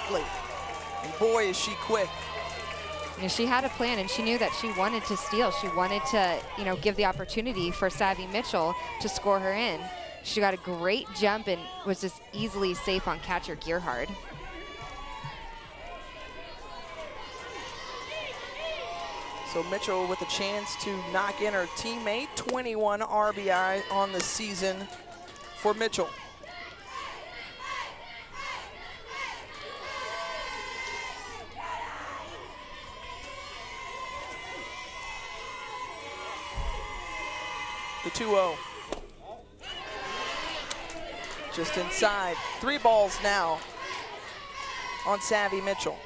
safely. And boy, is she quick. You know, she had a plan, and she knew that she wanted to steal. She wanted to, you know, give the opportunity for Savvy Mitchell to score her in. She got a great jump and was just easily safe on catcher Gearhard. So Mitchell with a chance to knock in her teammate. 21 RBI on the season for Mitchell. The 2-0. Just inside. 3 balls now on Savvy Mitchell.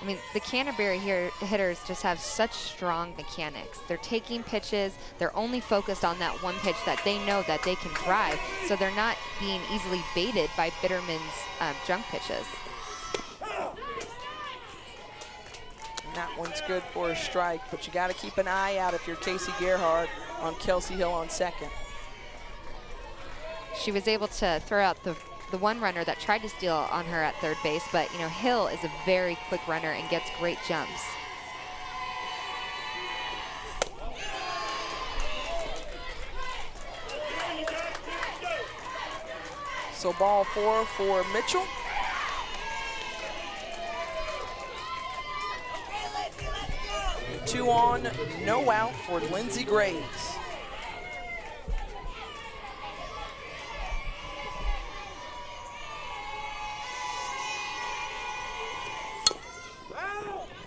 I mean, the Canterbury hitters just have such strong mechanics. They're taking pitches. They're only focused on that one pitch that they know that they can drive, so they're not being easily baited by Bitterman's junk pitches. And that one's good for a strike, but you got to keep an eye out if you're Casey Gearhart on Kelsey Hill on second. She was able to throw out the one runner that tried to steal on her at third base, but you know, Hill is a very quick runner and gets great jumps. So ball 4 for Mitchell. Two on, no out for Lindsey Graves.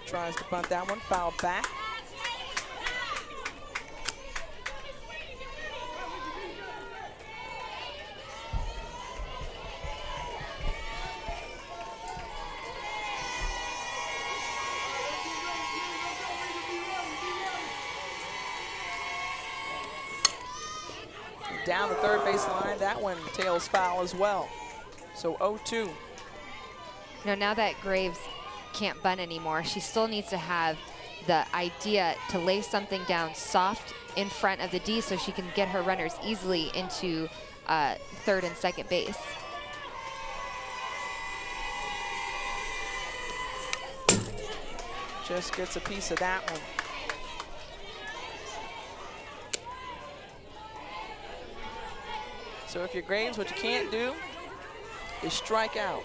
Tries to bunt that one, fouled back. Down the third base line, that one tails foul as well. So 0-2. You know, now that Graves can't bunt anymore, she still needs to have the idea to lay something down soft in front of the D so she can get her runners easily into third and second base. Just gets a piece of that one. So if you're Graves, what you can't do is strike out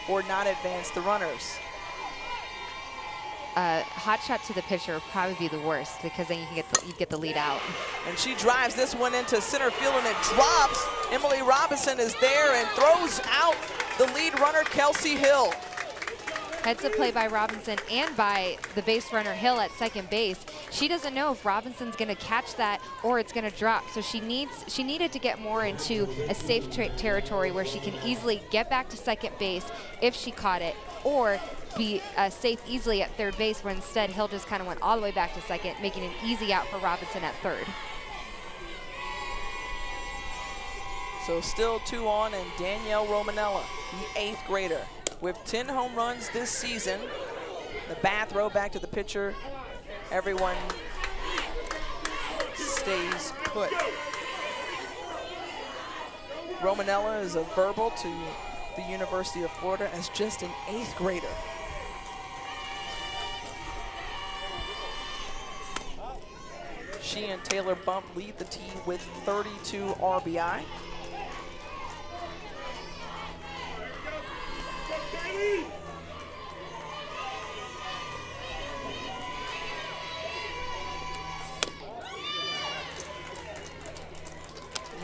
or not advance the runners. Hot shot to the pitcher would probably be the worst, because then you get the lead out. And she drives this one into center field and it drops. Emily Robinson is there and throws out the lead runner, Kelsey Hill. Heads up play by Robinson and by the base runner Hill at second base. She doesn't know if Robinson's going to catch that or it's going to drop. So she needed to get more into a safe territory where she can easily get back to second base if she caught it, or be safe easily at third base, where instead Hill just kind of went all the way back to second, making an easy out for Robinson at third. So still 2 on, and Danielle Romanella, the 8th grader, with 10 home runs this season. The bat throw back to the pitcher. Everyone stays put. Romanella is a verbal to the University of Florida as just an 8th grader. She and Taylor Bump lead the team with 32 RBI.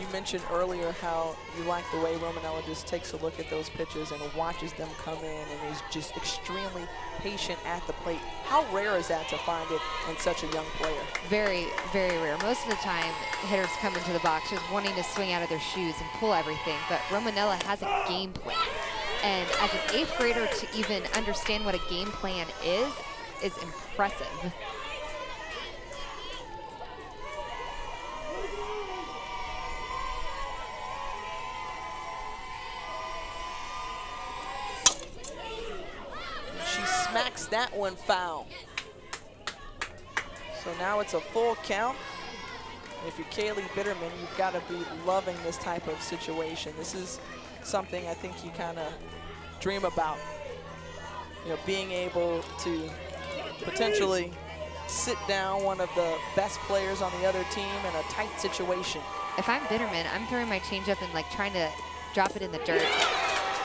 You mentioned earlier how you like the way Romanella just takes a look at those pitches and watches them come in and is just extremely patient at the plate. How rare is that to find it in such a young player? Very, very rare. Most of the time, hitters come into the box just wanting to swing out of their shoes and pull everything, but Romanella has a game plan. And as an 8th grader, to even understand what a game plan is impressive. She smacks that one foul. So now it's a full count. If you're Kaylee Bitterman, you've got to be loving this type of situation. This is something I think you kind of dream about, you know, being able to potentially sit down one of the best players on the other team in a tight situation. If I'm Bitterman, I'm throwing my changeup and like trying to drop it in the dirt.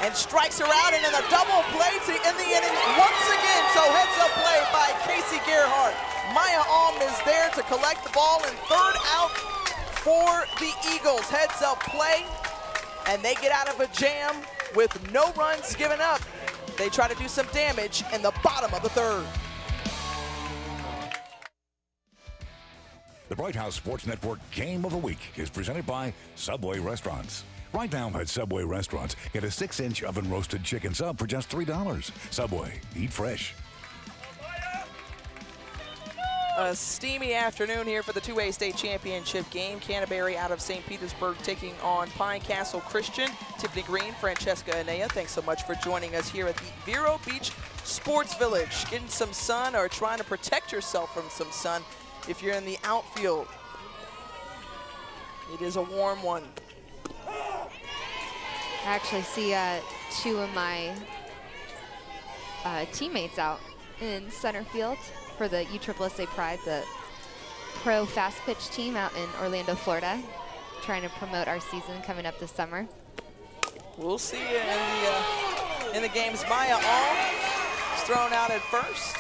And strikes her out, and in a double play to end the inning once again. So heads up play by Casey Gerhardt. Maya Alm is there to collect the ball, and third out for the Eagles. Heads up play, and they get out of a jam with no runs given up. They try to do some damage in the bottom of the third. The Bright House Sports Network Game of the Week is presented by Subway Restaurants. Right now at Subway Restaurants, get a 6-inch oven roasted chicken sub for just $3. Subway, eat fresh. A steamy afternoon here for the 2A state championship game. Canterbury out of St. Petersburg taking on Pine Castle Christian. Tiffany Green, Francesca Anea, thanks so much for joining us here at the Vero Beach Sports Village. Getting some sun or trying to protect yourself from some sun if you're in the outfield. It is a warm one. I actually see two of my teammates out in center field for the USSSA Pride, the pro fast pitch team out in Orlando, Florida, trying to promote our season coming up this summer. We'll see you in the games. Maya Alm is thrown out at first.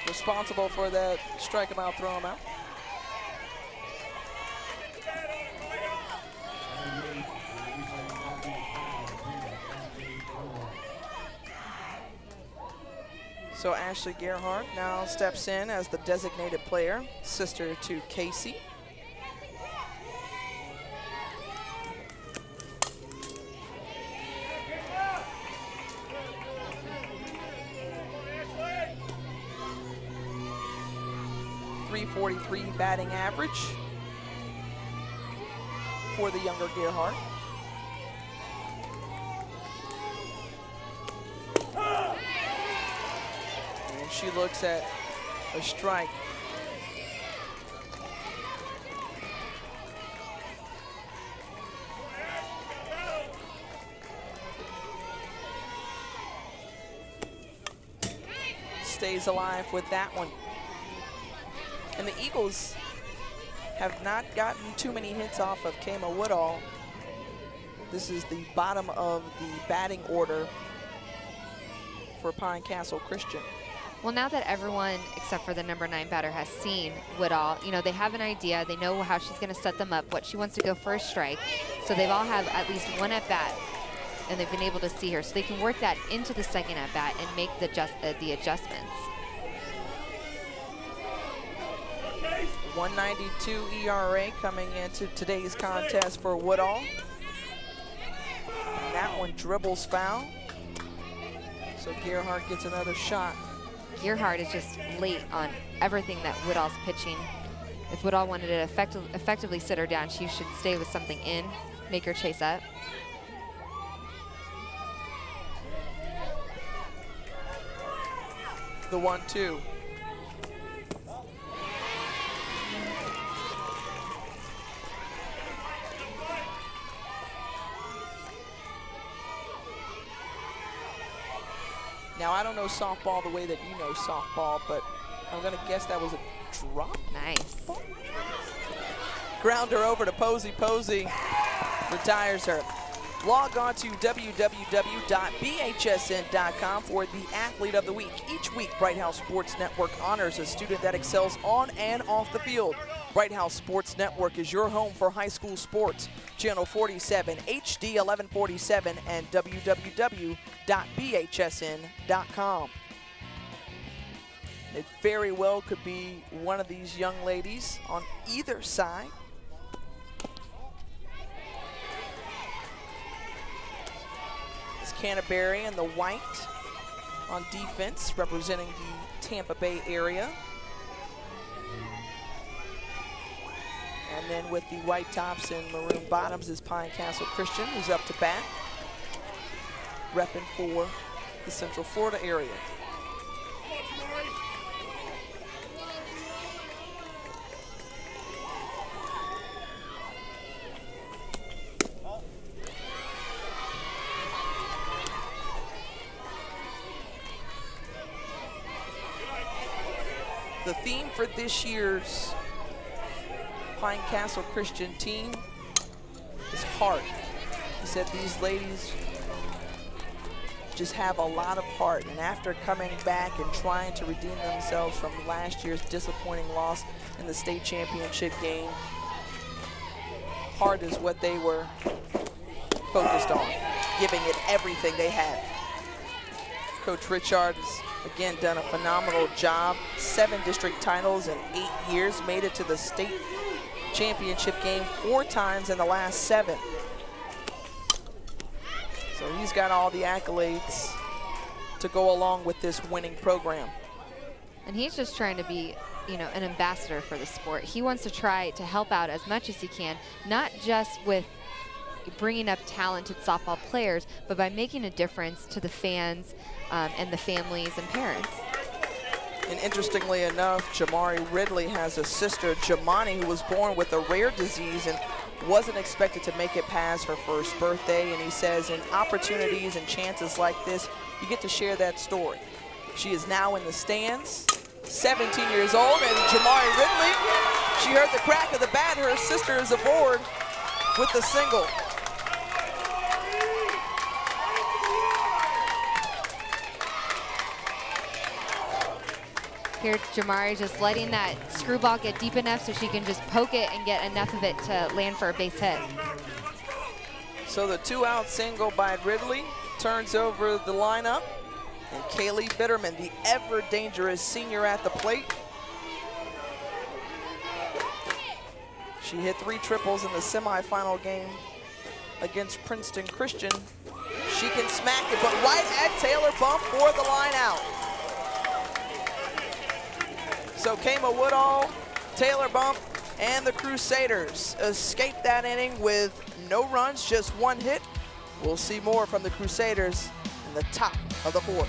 Responsible for that strike him out, throw him out. So Ashley Gerhardt now steps in as the designated player, sister to Casey. .343 batting average for the younger Gerhardt. She looks at a strike. Stays alive with that one. And the Eagles have not gotten too many hits off of Kama Woodall. This is the bottom of the batting order for Pine Castle Christian. Well, now that everyone except for the number 9 batter has seen Woodall, you know, they have an idea. They know how she's going to set them up, what she wants to go for a strike. So they've all have at least one at bat, and they've been able to see her. So they can work that into the second at bat and make the adjustments. 192 ERA coming into today's contest for Woodall. And that one dribbles foul. So Gerhardt gets another shot. Gerhardt is just late on everything that Woodall's pitching. If Woodall wanted to effectively sit her down, she should stay with something in, make her chase up. The 1-2. Now, I don't know softball the way that you know softball, but I'm going to guess that was a drop. Nice. Grounder over to Posey. Posey retires her. Log on to www.bhsn.com for the Athlete of the Week. Each week, Bright House Sports Network honors a student that excels on and off the field. Bright House Sports Network is your home for high school sports. Channel 47, HD 1147, and www.bhsn.com. It very well could be one of these young ladies on either side. It's Canterbury in the white on defense, representing the Tampa Bay area. And then with the white tops and maroon bottoms is Pine Castle Christian, who's up to bat, repping for the Central Florida area. The theme for this year's Pine Castle Christian team is heart. He said these ladies just have a lot of heart, and after coming back and trying to redeem themselves from last year's disappointing loss in the state championship game, heart is what they were focused on, giving it everything they had. Coach Richard has again done a phenomenal job. 7 district titles in 8 years, made it to the state championship game 4 times in the last 7. So he's got all the accolades to go along with this winning program. And he's just trying to be, you know, an ambassador for the sport. He wants to try to help out as much as he can, not just with bringing up talented softball players, but by making a difference to the fans and the families and parents. And interestingly enough, Jamari Ridley has a sister, Jamani, who was born with a rare disease and wasn't expected to make it past her first birthday. And he says in opportunities and chances like this, you get to share that story. She is now in the stands, 17 years old, and Jamari Ridley, she heard the crack of the bat. Her sister is aboard with the single. Here, Jamari just letting that screwball get deep enough so she can just poke it and get enough of it to land for a base hit. So the 2-out single by Ridley turns over the lineup. And Kaylee Bitterman, the ever-dangerous senior at the plate. She hit 3 triples in the semifinal game against Princeton Christian. She can smack it, but right at Taylor Bump for the line out. So Kama Woodall, Taylor Bump, and the Crusaders escape that inning with no runs, just 1 hit. We'll see more from the Crusaders in the top of the 4th.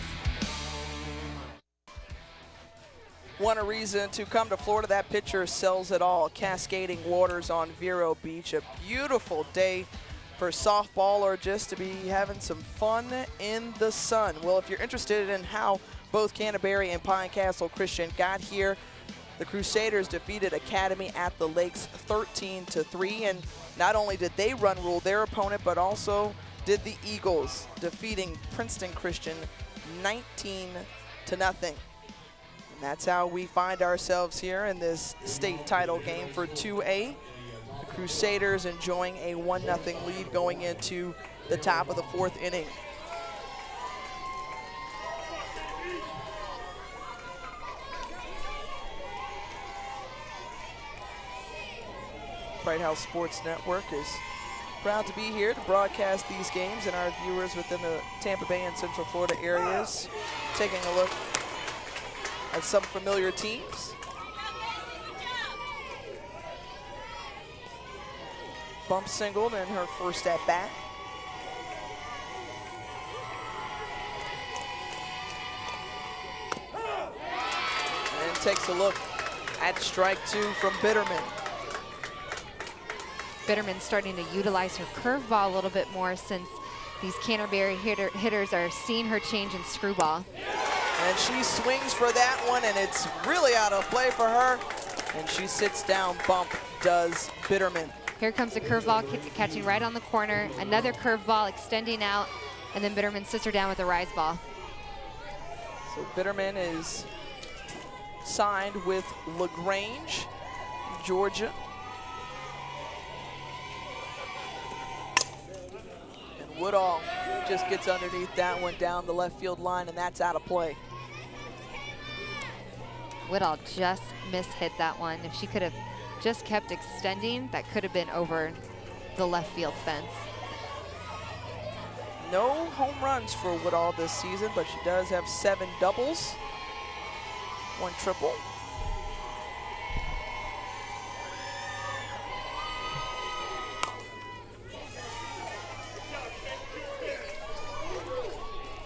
Want a reason to come to Florida? That pitcher sells it all. Cascading waters on Vero Beach. A beautiful day for softball or just to be having some fun in the sun. Well, if you're interested in how both Canterbury and Pine Castle Christian got here, the Crusaders defeated Academy at the Lakes 13-3, and not only did they run rule their opponent, but also did the Eagles, defeating Princeton Christian 19-0. And that's how we find ourselves here in this state title game for 2A. The Crusaders enjoying a 1-0 lead going into the top of the 4th inning. Bright House Sports Network is proud to be here to broadcast these games, and our viewers within the Tampa Bay and Central Florida areas taking a look at some familiar teams. Bump singled in her first at bat. And takes a look at strike 2 from Bitterman. Bitterman starting to utilize her curveball a little bit more since these Canterbury hitters are seeing her change in screwball. And she swings for that one, and it's really out of play for her. And she sits down. Bump does Bitterman. Here comes a curveball catching right on the corner. Another curveball extending out, and then Bitterman sits her down with a rise ball. So Bitterman is signed with LaGrange, Georgia. And Woodall just gets underneath that one down the left field line, and that's out of play. Woodall just mishit that one. If she could have just kept extending, that could have been over the left field fence. No home runs for Woodall this season, but she does have 7 doubles, 1 triple.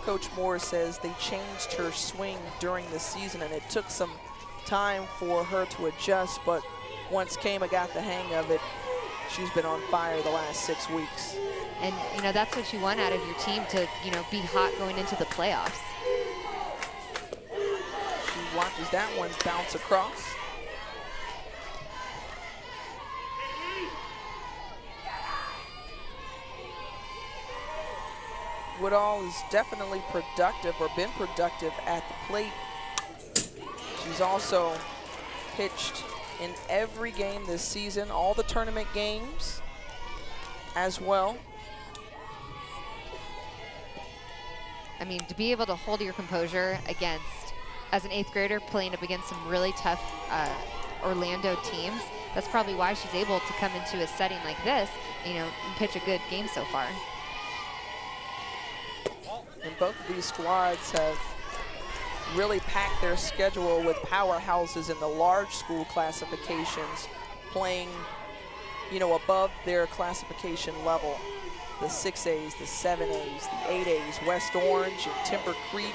Coach Moore says they changed her swing during the season, and it took some time for her to adjust, but once Kama got the hang of it, she's been on fire the last 6 weeks. And, you know, that's what you want out of your team, to, you know, be hot going into the playoffs. She watches that one bounce across. Woodall is definitely productive, or been productive at the plate. She's also pitched in every game this season, all the tournament games as well. I mean, to be able to hold your composure against, as an 8th grader, playing up against some really tough Orlando teams, that's probably why she's able to come into a setting like this, you know, and pitch a good game so far. And both of these squads have really packed their schedule with powerhouses in the large school classifications, playing, you know, above their classification level. The 6As, the 7As, the 8As, West Orange and Timber Creek,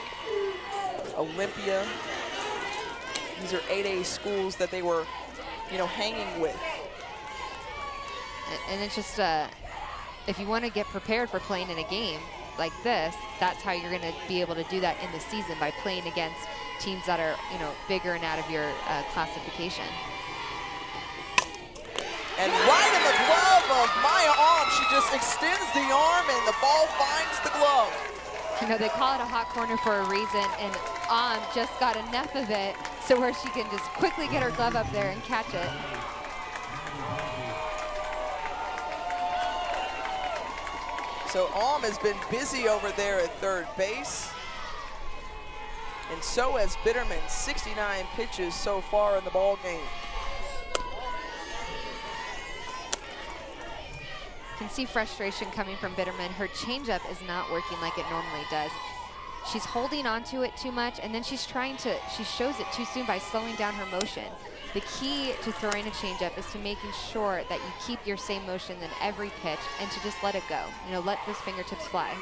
Olympia. These are 8A schools that they were, you know, hanging with. And it's just, if you want to get prepared for playing in a game like this, that's how you're going to be able to do that in the season, by playing against teams that are, you know, bigger and out of your classification. And right in the glove of Maya Arm, she just extends the arm and the ball finds the glove. You know, they call it a hot corner for a reason, and Arm just got enough of it so where she can just quickly get her glove up there and catch it. So Alm has been busy over there at third base. And so has Bitterman, 69 pitches so far in the ball game. You can see frustration coming from Bitterman. Her changeup is not working like it normally does. She's holding onto it too much, and then she shows it too soon by slowing down her motion. The key to throwing a changeup is to making sure that you keep your same motion in every pitch and to just let it go. You know, let those fingertips fly.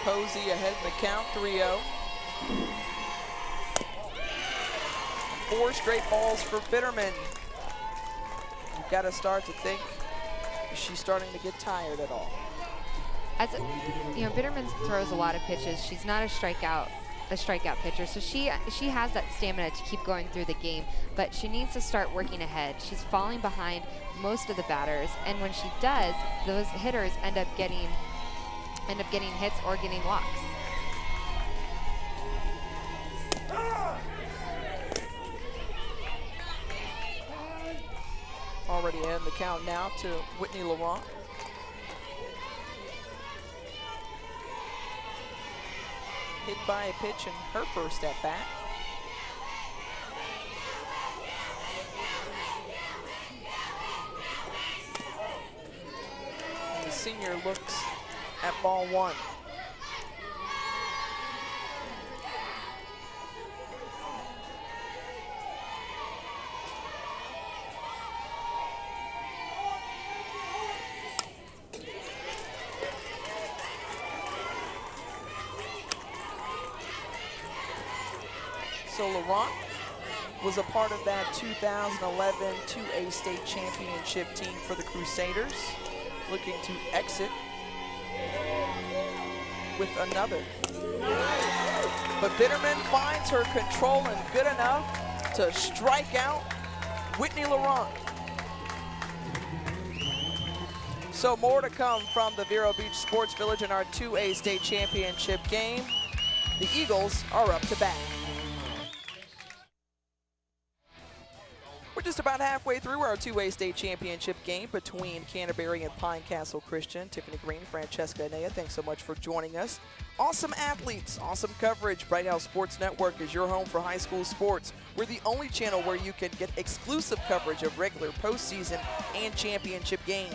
Posey ahead in the count, 3-0. 4 straight balls for Bitterman. You've got to start to think, is she starting to get tired at all? You know, Bitterman throws a lot of pitches. She's not a strikeout pitcher, so she has that stamina to keep going through the game, but she needs to start working ahead. She's falling behind most of the batters, and when she does, those hitters end up getting hits or getting walks. Already in the count now to Whitney Laurent. Hit by a pitch in her first at bat. And the senior looks at ball 1. So Laurent was a part of that 2011 2A state championship team for the Crusaders, looking to exit with another. But Bitterman finds her control and good enough to strike out Whitney Laurent. So more to come from the Vero Beach Sports Village in our 2A state championship game. The Eagles are up to bat. We're just about halfway through our 2A state championship game between Canterbury and Pinecastle Christian. Tiffany Green, Francesca Anea, thanks so much for joining us. Awesome athletes, awesome coverage. Bright House Sports Network is your home for high school sports. We're the only channel where you can get exclusive coverage of regular postseason and championship games.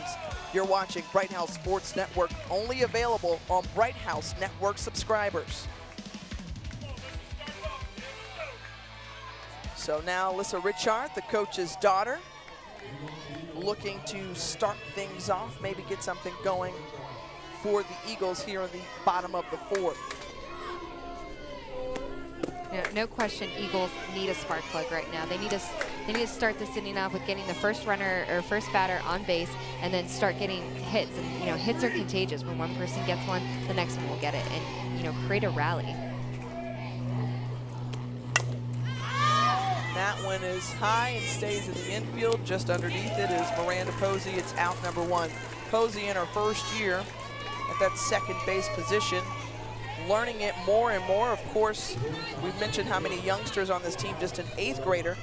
You're watching Bright House Sports Network, only available on Bright House Network subscribers. So now Alyssa Richard, the coach's daughter, looking to start things off, maybe get something going for the Eagles here in the bottom of the fourth. No question, Eagles need a spark plug right now. They need to start this inning off with getting the first runner or first batter on base, and then start getting hits. And hits are contagious. When one person gets one, the next one will get it, and create a rally. That one is high and stays in the infield. Just underneath it is Miranda Posey. It's out number 1. Posey in her first year at that second base position, learning it more and more. Of course, we've mentioned how many youngsters on this team, just an 8th grader.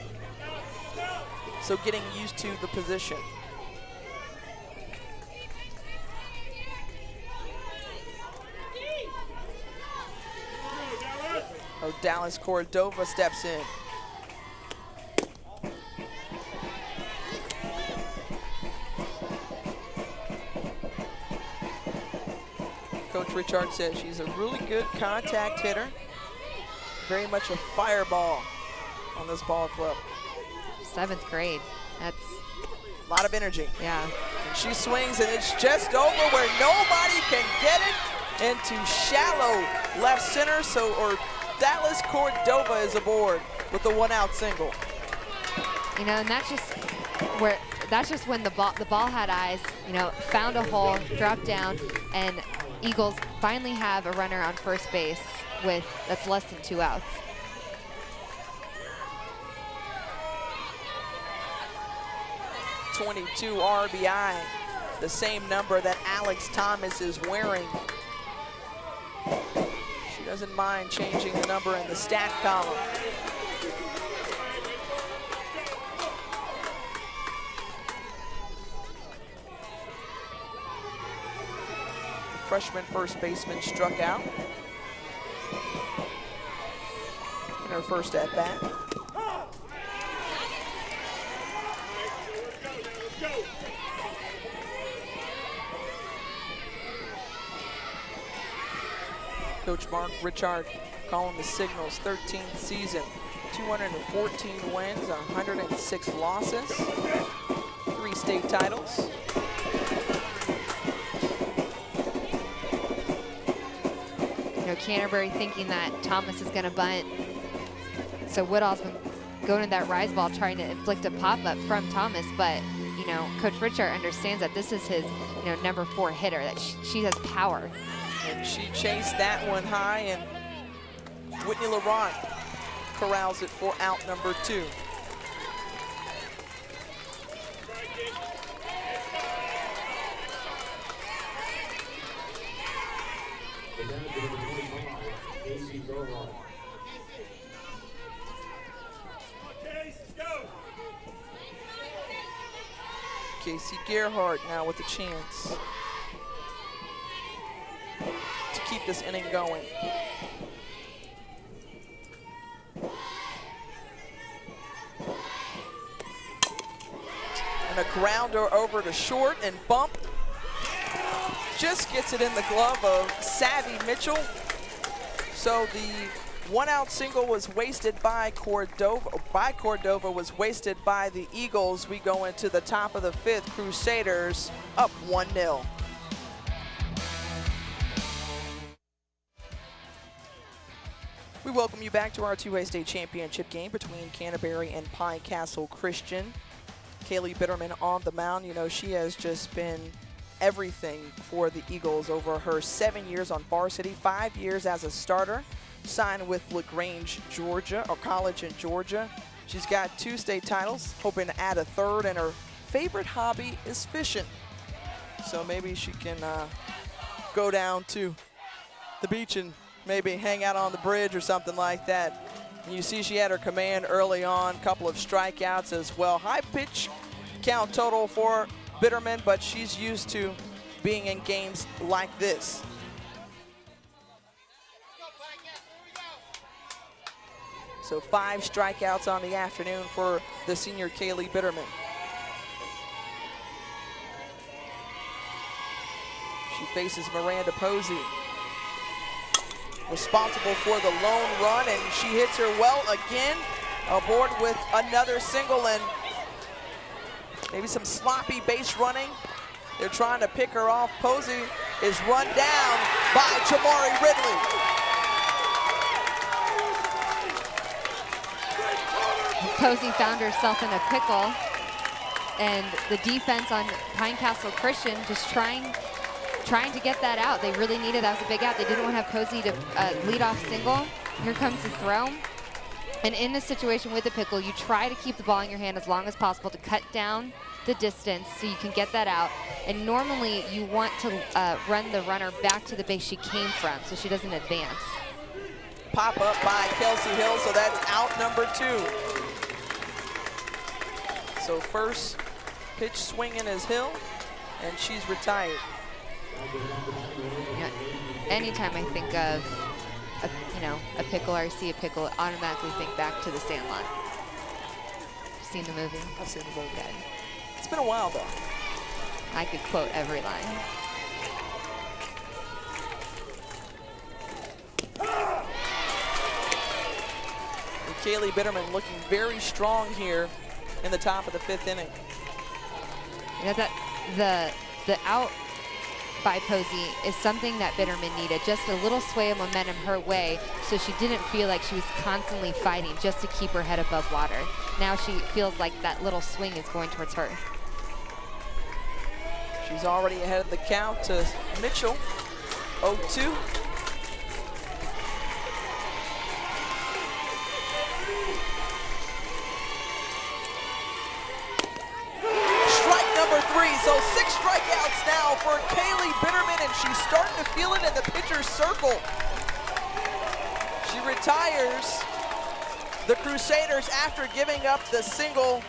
So getting used to the position. Oh, Dallas Cordova steps in. Coach Richard says she's a really good contact hitter. Very much a fireball on this ball club. 7th grade. That's a lot of energy. Yeah. And she swings, and it's just over where nobody can get it into shallow left center. Or Dallas Cordova is aboard with the 1-out single. And that's just when the ball had eyes. Found a hole, dropped down, and Eagles finally have a runner on first base that's less than 2 outs. .22 RBI, the same number that Alex Thomas is wearing. She doesn't mind changing the number in the stat column. Freshman first baseman struck out in her first at bat. Coach Mark Richard calling the signals. 13th season, 214 wins, 106 losses, 3 state titles. Canterbury thinking that Thomas is going to bunt. So Woodall's been going to that rise ball trying to inflict a pop-up from Thomas, but, Coach Richard understands that this is his, number 4 hitter, that she has power. And she chased that one high, and Whitney Laurent corrals it for out number 2. Casey Gerhardt now with a chance to keep this inning going. And a grounder over to short, and bump just gets it in the glove of Savvy Mitchell. So the 1-out single was wasted by Cordova, was wasted by the Eagles. We go into the top of the 5th, Crusaders up 1-0. We welcome you back to our 2A state championship game between Canterbury and Pine Castle Christian. Kaylee Bitterman on the mound. She has just been everything for the Eagles over her 7 years on varsity, 5 years as a starter. Signed with LaGrange, Georgia, or college in Georgia. She's got 2 state titles, hoping to add a 3rd, and her favorite hobby is fishing. So maybe she can go down to the beach and maybe hang out on the bridge or something like that. And you see she had her command early on, a couple of strikeouts as well. High pitch count total for Bitterman, but she's used to being in games like this. So 5 strikeouts on the afternoon for the senior Kaylee Bitterman. She faces Miranda Posey, responsible for the lone run, and she hits her well again, aboard with another single, and maybe some sloppy base running They're trying to pick her off. Posey is run down by Jamari Ridley. Posey found herself in a pickle, and the defense on Pinecastle Christian just trying to get that out. They really needed, that was a big out. They didn't want to have Posey to lead off single. Here comes the throw. And in a situation with the pickle, you try to keep the ball in your hand as long as possible to cut down the distance so you can get that out. And normally you want to run the runner back to the base she came from so she doesn't advance. Pop up by Kelsey Hill, so that's out number 2. So first pitch swinging is Hill, and she's retired. Yeah. Anytime I think of a pickle or I see a pickle, I automatically think back to The Sandlot. Seen the movie? I've seen the movie. Okay. It's been a while though. I could quote every line. And Kaylee Bitterman looking very strong here in the top of the 5th inning. You know, that the out by Posey is something that Bitterman needed, just a little sway of momentum her way so she didn't feel like she was constantly fighting just to keep her head above water. Now she feels like that little swing is going towards her. She's already ahead of the count to Mitchell, 0-2. So 6 strikeouts now for Kaylee Bitterman, and she's starting to feel it in the pitcher's circle. She retires the Crusaders after giving up the single.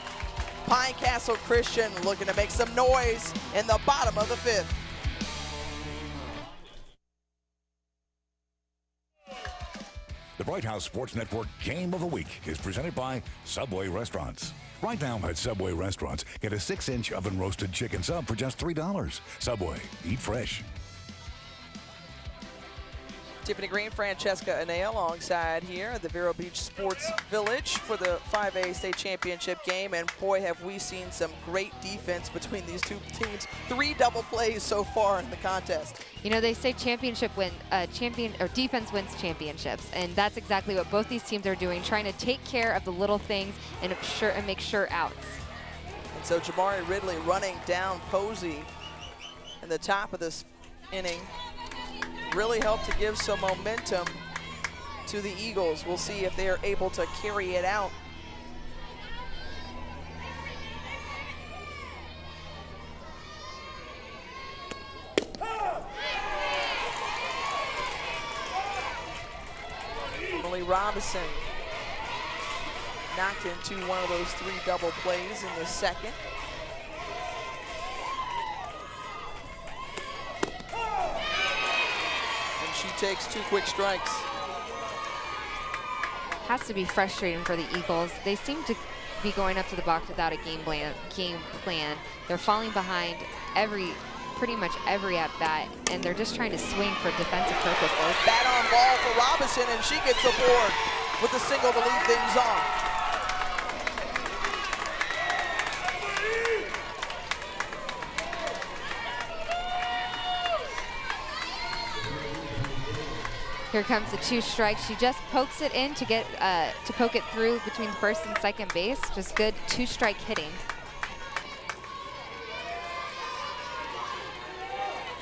Pinecastle Christian looking to make some noise in the bottom of the 5th. The Bright House Sports Network Game of the Week is presented by Subway Restaurants. Right now at Subway Restaurants, get a 6-inch oven roasted chicken sub for just $3. Subway, eat fresh. Tiffany Green, Francesca Anea alongside here at the Vero Beach Sports Village for the 5A state championship game. And boy, have we seen some great defense between these two teams. 3 double plays so far in the contest. You know, they say defense wins championships, and that's exactly what both these teams are doing, trying to take care of the little things and make sure outs. And so Jamari Ridley running down Posey in the top of this inning really helped to give some momentum to the Eagles. We'll see if they are able to carry it out. Emily Robinson knocked into one of those 3 double plays in the second. She takes 2 quick strikes. Has to be frustrating for the Eagles. They seem to be going up to the box without a game plan. They're falling behind pretty much every at-bat, and they're just trying to swing for defensive purposes. Bat on ball for Robinson, and she gets aboard with a single to lead things off. Here comes the 2 strikes. She just pokes it in to get to poke it through between first and second base. Just good 2-strike hitting.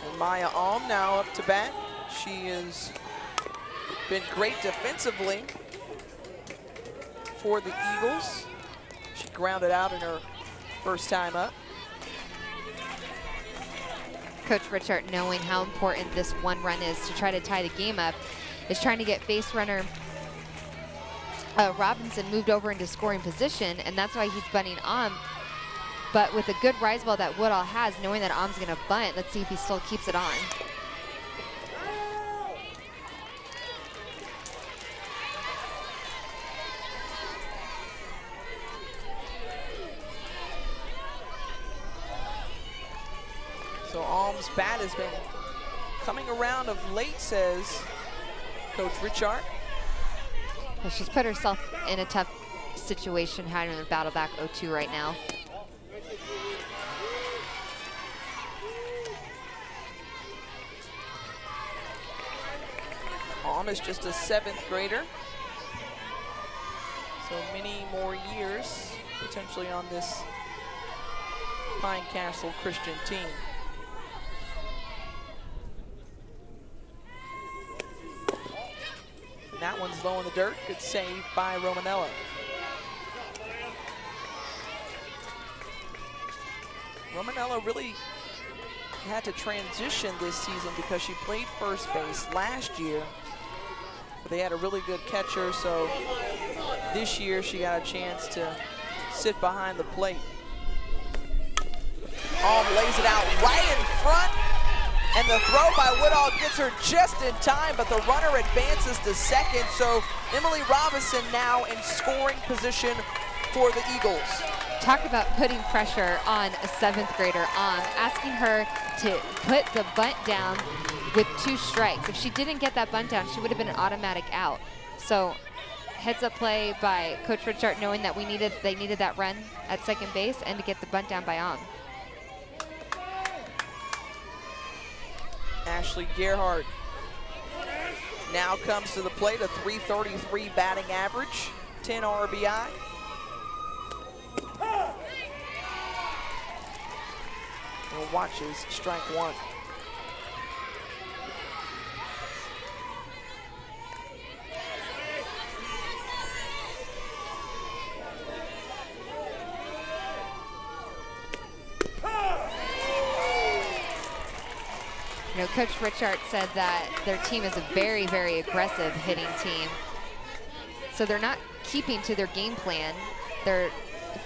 And Maya Alm now up to bat. She has been great defensively for the Eagles. She grounded out in her first time up. Coach Richard, knowing how important this 1 run is to try to tie the game up, is trying to get base runner Robinson moved over into scoring position, and that's why he's bunting Alm. But with a good rise ball that Woodall has, knowing that Alm's going to bunt, let's see if he still keeps it on. So Alm's bat has been coming around of late, says Coach Richard. Well, she's put herself in a tough situation having to battle back 0-2 right now. Vaughn is just a 7th grader. So many more years potentially on this Pine Castle Christian team. And that one's low in the dirt. Good save by Romanella. Romanella really had to transition this season because she played first base last year. But they had a really good catcher, so this year she got a chance to sit behind the plate. Lays it out right in front, and the throw by Woodall gets her just in time, but the runner advances to second, so Emily Robinson now in scoring position for the Eagles. Talk about putting pressure on a 7th grader, asking her to put the bunt down with 2 strikes. If she didn't get that bunt down, she would have been an automatic out. So heads up play by Coach Richard, knowing that they needed that run at second base and to get the bunt down by On. Ashley Gerhardt now comes to the plate, a .333 batting average, 10 RBI. And watches strike 1. You know, Coach Richard said that their team is a very, very aggressive hitting team. So they're not keeping to their game plan. They're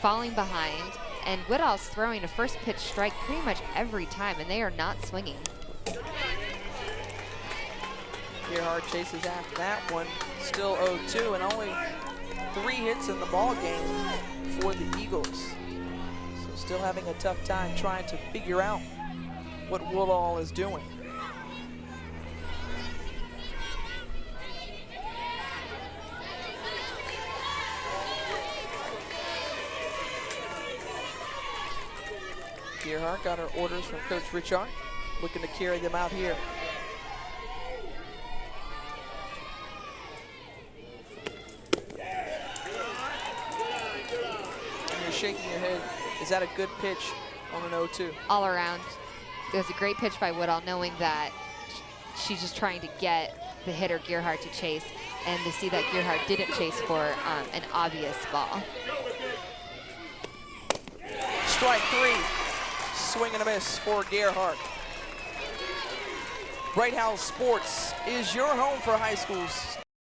falling behind. And Woodall's throwing a first pitch strike pretty much every time, and they are not swinging. Gerhardt chases after that one. Still 0-2, and only 3 hits in the ball game for the Eagles. So still having a tough time trying to figure out what Woodall is doing. Gerhardt got her orders from Coach Richard, looking to carry them out here. And you're shaking your head. Is that a good pitch on an 0-2? All around. It was a great pitch by Woodall, knowing that she's just trying to get the hitter Gerhardt to chase, and to see that Gerhardt didn't chase for an obvious ball. Strike 3. Swing and a miss for Gerhardt. Bright House Sports is your home for high school